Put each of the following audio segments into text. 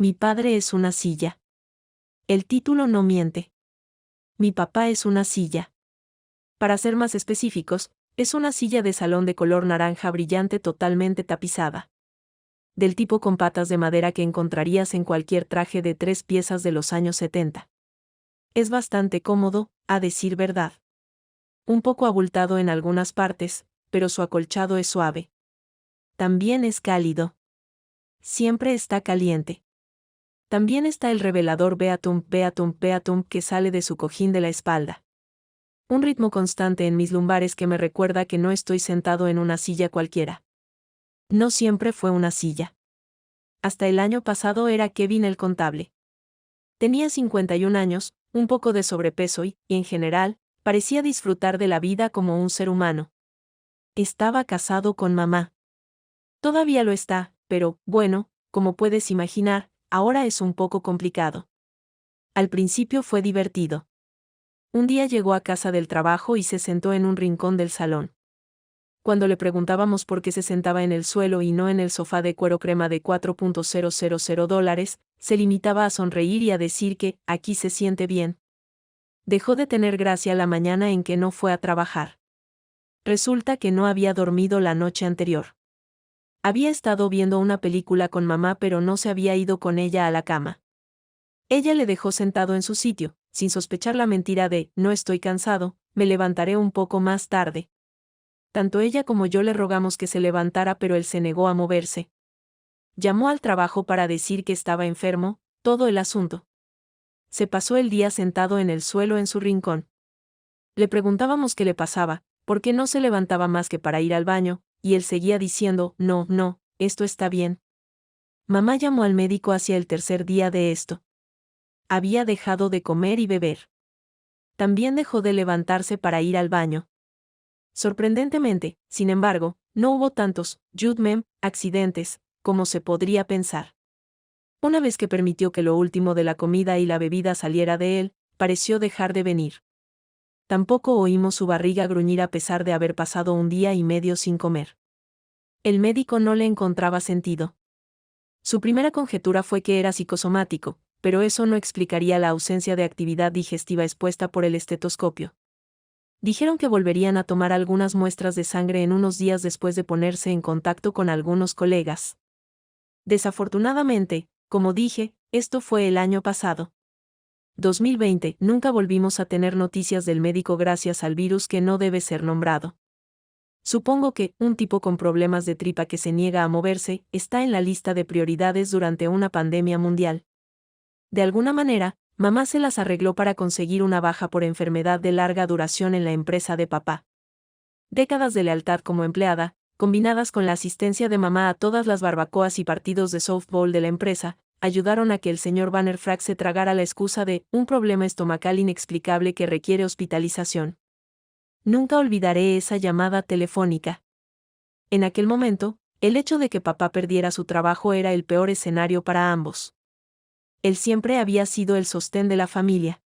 Mi padre es una silla. El título no miente. Mi papá es una silla. Para ser más específicos, es una silla de salón de color naranja brillante totalmente tapizada. Del tipo con patas de madera que encontrarías en cualquier traje de 3 piezas de los años 70. Es bastante cómodo, a decir verdad. Un poco abultado en algunas partes, pero su acolchado es suave. También es cálido. Siempre está caliente. También está el revelador Beatum, Beatum, Beatum que sale de su cojín de la espalda. Un ritmo constante en mis lumbares que me recuerda que no estoy sentado en una silla cualquiera. No siempre fue una silla. Hasta el año pasado era Kevin el contable. Tenía 51 años, un poco de sobrepeso y, en general, parecía disfrutar de la vida como un ser humano. Estaba casado con mamá. Todavía lo está, pero, bueno, como puedes imaginar, ahora es un poco complicado. Al principio fue divertido. Un día llegó a casa del trabajo y se sentó en un rincón del salón. Cuando le preguntábamos por qué se sentaba en el suelo y no en el sofá de cuero crema de $4,000, se limitaba a sonreír y a decir que, aquí se siente bien. Dejó de tener gracia la mañana en que no fue a trabajar. Resulta que no había dormido la noche anterior. Había estado viendo una película con mamá pero no se había ido con ella a la cama. Ella le dejó sentado en su sitio, sin sospechar la mentira de, no estoy cansado, me levantaré un poco más tarde. Tanto ella como yo le rogamos que se levantara pero él se negó a moverse. Llamó al trabajo para decir que estaba enfermo, todo el asunto. Se pasó el día sentado en el suelo en su rincón. Le preguntábamos qué le pasaba, por qué no se levantaba más que para ir al baño, y él seguía diciendo, no, no, esto está bien. Mamá llamó al médico hacia el tercer día de esto. Había dejado de comer y beber. También dejó de levantarse para ir al baño. Sorprendentemente, sin embargo, no hubo tantos, accidentes, como se podría pensar. Una vez que permitió que lo último de la comida y la bebida saliera de él, pareció dejar de venir. Tampoco oímos su barriga gruñir a pesar de haber pasado un día y medio sin comer. El médico no le encontraba sentido. Su primera conjetura fue que era psicosomático, pero eso no explicaría la ausencia de actividad digestiva expuesta por el estetoscopio. Dijeron que volverían a tomar algunas muestras de sangre en unos días después de ponerse en contacto con algunos colegas. Desafortunadamente, como dije, esto fue el año pasado. 2020, nunca volvimos a tener noticias del médico gracias al virus que no debe ser nombrado. Supongo que, un tipo con problemas de tripa que se niega a moverse, está en la lista de prioridades durante una pandemia mundial. De alguna manera, mamá se las arregló para conseguir una baja por enfermedad de larga duración en la empresa de papá. Décadas de lealtad como empleada, combinadas con la asistencia de mamá a todas las barbacoas y partidos de softball de la empresa, ayudaron a que el señor Banner Frack se tragara la excusa de un problema estomacal inexplicable que requiere hospitalización. Nunca olvidaré esa llamada telefónica. En aquel momento, el hecho de que papá perdiera su trabajo era el peor escenario para ambos. Él siempre había sido el sostén de la familia.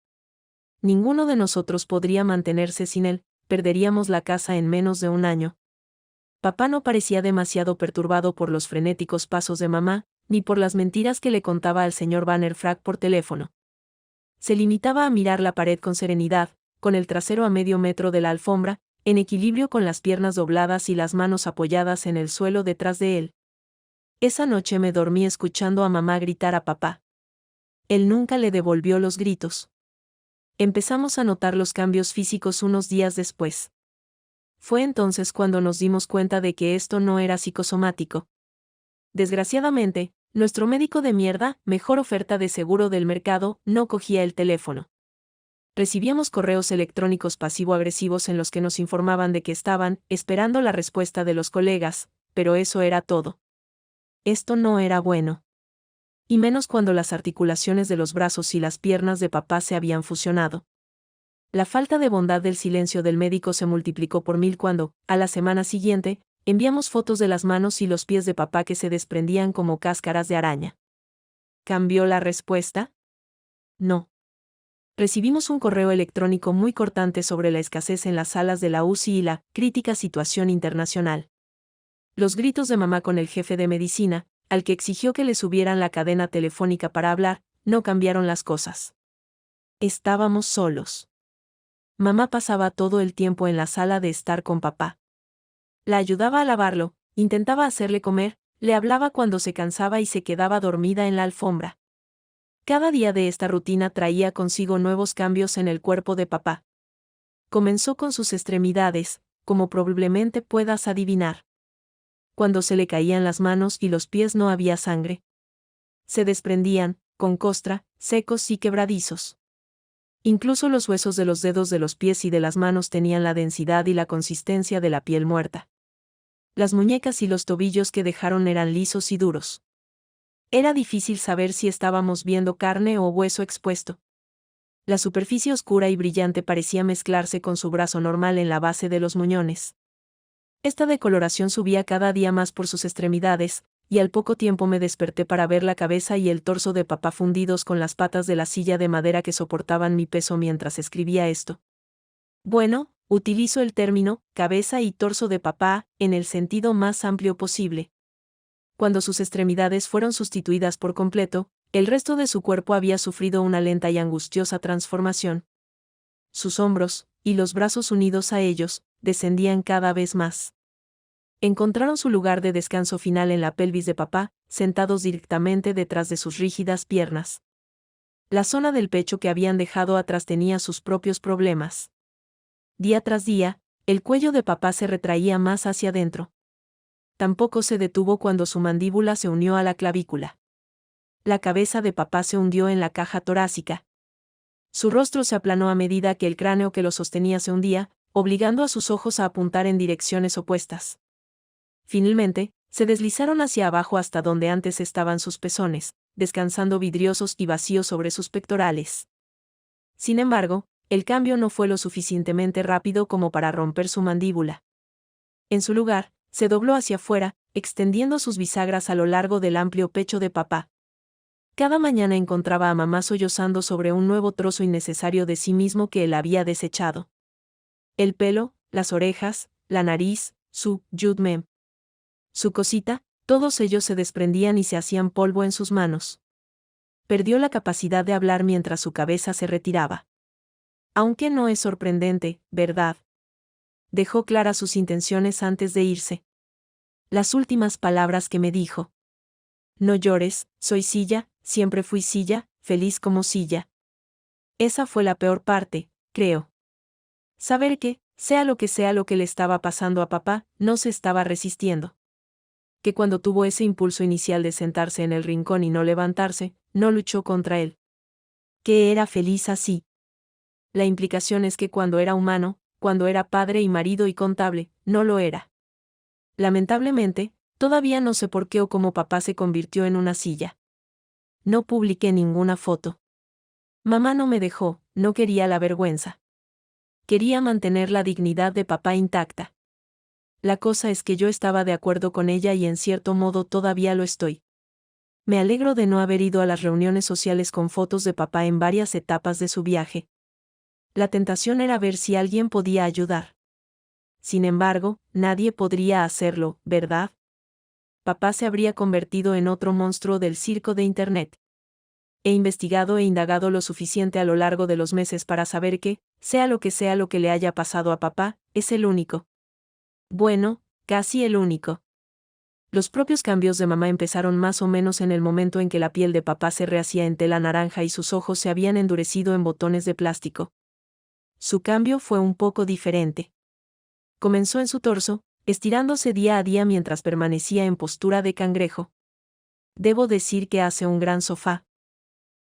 Ninguno de nosotros podría mantenerse sin él, perderíamos la casa en menos de un año. Papá no parecía demasiado perturbado por los frenéticos pasos de mamá, ni por las mentiras que le contaba al señor Banner Frack por teléfono. Se limitaba a mirar la pared con serenidad, con el trasero a medio metro de la alfombra, en equilibrio con las piernas dobladas y las manos apoyadas en el suelo detrás de él. Esa noche me dormí escuchando a mamá gritar a papá. Él nunca le devolvió los gritos. Empezamos a notar los cambios físicos unos días después. Fue entonces cuando nos dimos cuenta de que esto no era psicosomático. Desgraciadamente, nuestro médico de mierda, mejor oferta de seguro del mercado, no cogía el teléfono. Recibíamos correos electrónicos pasivo-agresivos en los que nos informaban de que estaban esperando la respuesta de los colegas, pero eso era todo. Esto no era bueno. Y menos cuando las articulaciones de los brazos y las piernas de papá se habían fusionado. La falta de bondad del silencio del médico se multiplicó por 1000 cuando, a la semana siguiente, enviamos fotos de las manos y los pies de papá que se desprendían como cáscaras de araña. ¿Cambió la respuesta? No. Recibimos un correo electrónico muy cortante sobre la escasez en las salas de la UCI y la crítica situación internacional. Los gritos de mamá con el jefe de medicina, al que exigió que le subieran la cadena telefónica para hablar, no cambiaron las cosas. Estábamos solos. Mamá pasaba todo el tiempo en la sala de estar con papá. La ayudaba a lavarlo, intentaba hacerle comer, le hablaba cuando se cansaba y se quedaba dormida en la alfombra. Cada día de esta rutina traía consigo nuevos cambios en el cuerpo de papá. Comenzó con sus extremidades, como probablemente puedas adivinar. Cuando se le caían las manos y los pies no había sangre. Se desprendían, con costra, secos y quebradizos. Incluso los huesos de los dedos de los pies y de las manos tenían la densidad y la consistencia de la piel muerta. Las muñecas y los tobillos que dejaron eran lisos y duros. Era difícil saber si estábamos viendo carne o hueso expuesto. La superficie oscura y brillante parecía mezclarse con su brazo normal en la base de los muñones. Esta decoloración subía cada día más por sus extremidades, y al poco tiempo me desperté para ver la cabeza y el torso de papá fundidos con las patas de la silla de madera que soportaban mi peso mientras escribía esto. Bueno, utilizo el término cabeza y torso de papá en el sentido más amplio posible. Cuando sus extremidades fueron sustituidas por completo, el resto de su cuerpo había sufrido una lenta y angustiosa transformación. Sus hombros, y los brazos unidos a ellos, descendían cada vez más. Encontraron su lugar de descanso final en la pelvis de papá, sentados directamente detrás de sus rígidas piernas. La zona del pecho que habían dejado atrás tenía sus propios problemas. Día tras día, el cuello de papá se retraía más hacia adentro. Tampoco se detuvo cuando su mandíbula se unió a la clavícula. La cabeza de papá se hundió en la caja torácica. Su rostro se aplanó a medida que el cráneo que lo sostenía se hundía, obligando a sus ojos a apuntar en direcciones opuestas. Finalmente, se deslizaron hacia abajo hasta donde antes estaban sus pezones, descansando vidriosos y vacíos sobre sus pectorales. Sin embargo, el cambio no fue lo suficientemente rápido como para romper su mandíbula. En su lugar, se dobló hacia afuera, extendiendo sus bisagras a lo largo del amplio pecho de papá. Cada mañana encontraba a mamá sollozando sobre un nuevo trozo innecesario de sí mismo que él había desechado. El pelo, las orejas, la nariz, su yudmem. Su cosita, todos ellos se desprendían y se hacían polvo en sus manos. Perdió la capacidad de hablar mientras su cabeza se retiraba. Aunque no es sorprendente, ¿verdad? Dejó claras sus intenciones antes de irse. Las últimas palabras que me dijo. No llores, soy silla, siempre fui silla, feliz como silla. Esa fue la peor parte, creo. Saber que, sea lo que le estaba pasando a papá, no se estaba resistiendo. Que cuando tuvo ese impulso inicial de sentarse en el rincón y no levantarse, no luchó contra él. Que era feliz así. La implicación es que cuando era humano, cuando era padre y marido y contable, no lo era. Lamentablemente, todavía no sé por qué o cómo papá se convirtió en una silla. No publiqué ninguna foto. Mamá no me dejó, no quería la vergüenza. Quería mantener la dignidad de papá intacta. La cosa es que yo estaba de acuerdo con ella y en cierto modo todavía lo estoy. Me alegro de no haber ido a las reuniones sociales con fotos de papá en varias etapas de su viaje. La tentación era ver si alguien podía ayudar. Sin embargo, nadie podría hacerlo, ¿verdad? Papá se habría convertido en otro monstruo del circo de Internet. He investigado e indagado lo suficiente a lo largo de los meses para saber que, sea lo que le haya pasado a papá, es el único. Bueno, casi el único. Los propios cambios de mamá empezaron más o menos en el momento en que la piel de papá se rehacía en tela naranja y sus ojos se habían endurecido en botones de plástico. Su cambio fue un poco diferente. Comenzó en su torso, estirándose día a día mientras permanecía en postura de cangrejo. Debo decir que hace un gran sofá.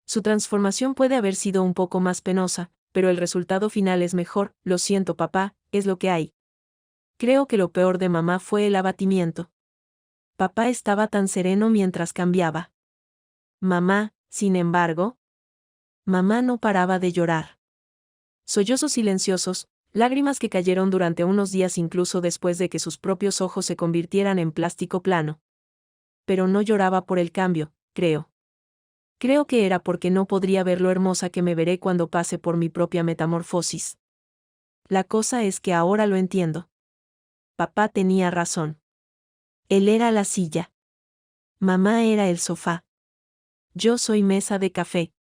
Su transformación puede haber sido un poco más penosa, pero el resultado final es mejor, lo siento papá, es lo que hay. Creo que lo peor de mamá fue el abatimiento. Papá estaba tan sereno mientras cambiaba. Mamá, sin embargo. Mamá no paraba de llorar. Sollozos silenciosos, lágrimas que cayeron durante unos días incluso después de que sus propios ojos se convirtieran en plástico plano. Pero no lloraba por el cambio, creo. Creo que era porque no podría ver lo hermosa que me veré cuando pase por mi propia metamorfosis. La cosa es que ahora lo entiendo. Papá tenía razón. Él era la silla. Mamá era el sofá. Yo soy mesa de café.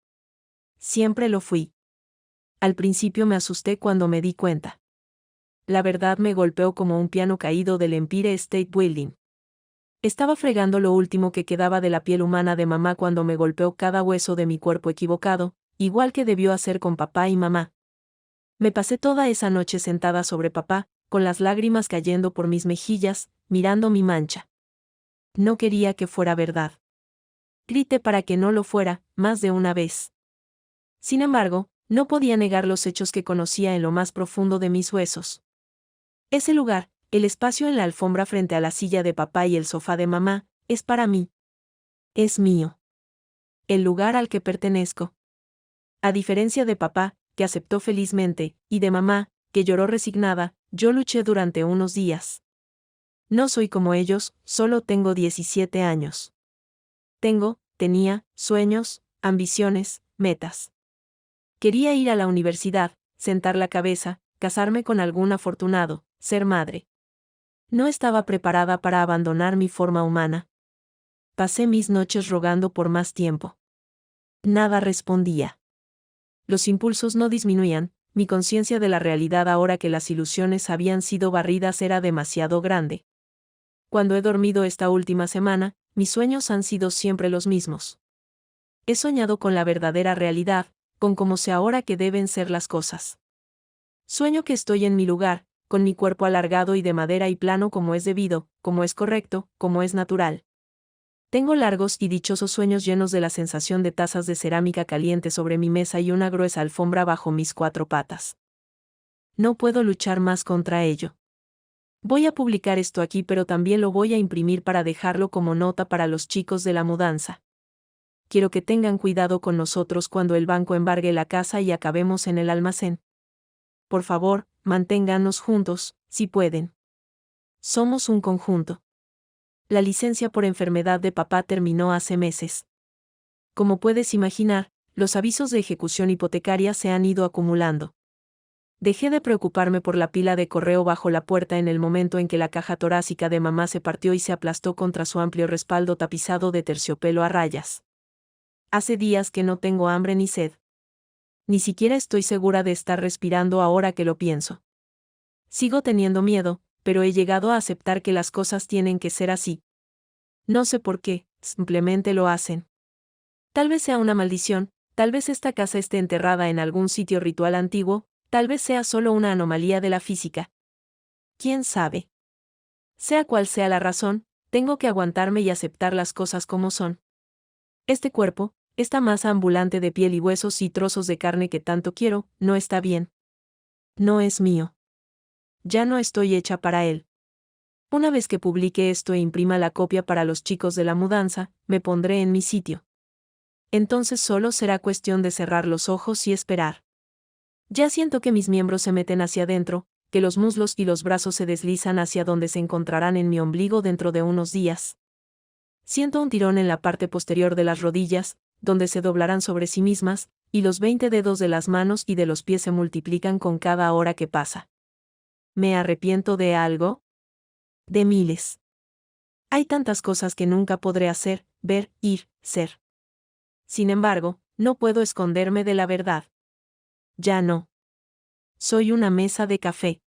Siempre lo fui. Al principio me asusté cuando me di cuenta. La verdad me golpeó como un piano caído del Empire State Building. Estaba fregando lo último que quedaba de la piel humana de mamá cuando me golpeó cada hueso de mi cuerpo equivocado, igual que debió hacer con papá y mamá. Me pasé toda esa noche sentada sobre papá, con las lágrimas cayendo por mis mejillas, mirando mi mancha. No quería que fuera verdad. Grité para que no lo fuera, más de una vez. Sin embargo, no podía negar los hechos que conocía en lo más profundo de mis huesos. Ese lugar, el espacio en la alfombra frente a la silla de papá y el sofá de mamá, es para mí. Es mío. El lugar al que pertenezco. A diferencia de papá, que aceptó felizmente, y de mamá, que lloró resignada, yo luché durante unos días. No soy como ellos, solo tengo 17 años. Tenía, sueños, ambiciones, metas. Quería ir a la universidad, sentar la cabeza, casarme con algún afortunado, ser madre. No estaba preparada para abandonar mi forma humana. Pasé mis noches rogando por más tiempo. Nada respondía. Los impulsos no disminuían, mi conciencia de la realidad ahora que las ilusiones habían sido barridas era demasiado grande. Cuando he dormido esta última semana, mis sueños han sido siempre los mismos. He soñado con la verdadera realidad, con cómo sé ahora que deben ser las cosas. Sueño que estoy en mi lugar, con mi cuerpo alargado y de madera y plano como es debido, como es correcto, como es natural. Tengo largos y dichosos sueños llenos de la sensación de tazas de cerámica caliente sobre mi mesa y una gruesa alfombra bajo mis 4 patas. No puedo luchar más contra ello. Voy a publicar esto aquí, pero también lo voy a imprimir para dejarlo como nota para los chicos de la mudanza. Quiero que tengan cuidado con nosotros cuando el banco embargue la casa y acabemos en el almacén. Por favor, manténganos juntos, si pueden. Somos un conjunto. La licencia por enfermedad de papá terminó hace meses. Como puedes imaginar, los avisos de ejecución hipotecaria se han ido acumulando. Dejé de preocuparme por la pila de correo bajo la puerta en el momento en que la caja torácica de mamá se partió y se aplastó contra su amplio respaldo tapizado de terciopelo a rayas. Hace días que no tengo hambre ni sed. Ni siquiera estoy segura de estar respirando ahora que lo pienso. Sigo teniendo miedo, pero he llegado a aceptar que las cosas tienen que ser así. No sé por qué, simplemente lo hacen. Tal vez sea una maldición, tal vez esta casa esté enterrada en algún sitio ritual antiguo, tal vez sea solo una anomalía de la física. ¿Quién sabe? Sea cual sea la razón, tengo que aguantarme y aceptar las cosas como son. Este cuerpo, esta masa ambulante de piel y huesos y trozos de carne que tanto quiero, no está bien. No es mío. Ya no estoy hecha para él. Una vez que publique esto e imprima la copia para los chicos de la mudanza, me pondré en mi sitio. Entonces solo será cuestión de cerrar los ojos y esperar. Ya siento que mis miembros se meten hacia adentro, que los muslos y los brazos se deslizan hacia donde se encontrarán en mi ombligo dentro de unos días. Siento un tirón en la parte posterior de las rodillas, donde se doblarán sobre sí mismas, y los 20 dedos de las manos y de los pies se multiplican con cada hora que pasa. ¿Me arrepiento de algo? De miles. Hay tantas cosas que nunca podré hacer, ver, ir, ser. Sin embargo, no puedo esconderme de la verdad. Ya no. Soy una mesa de café.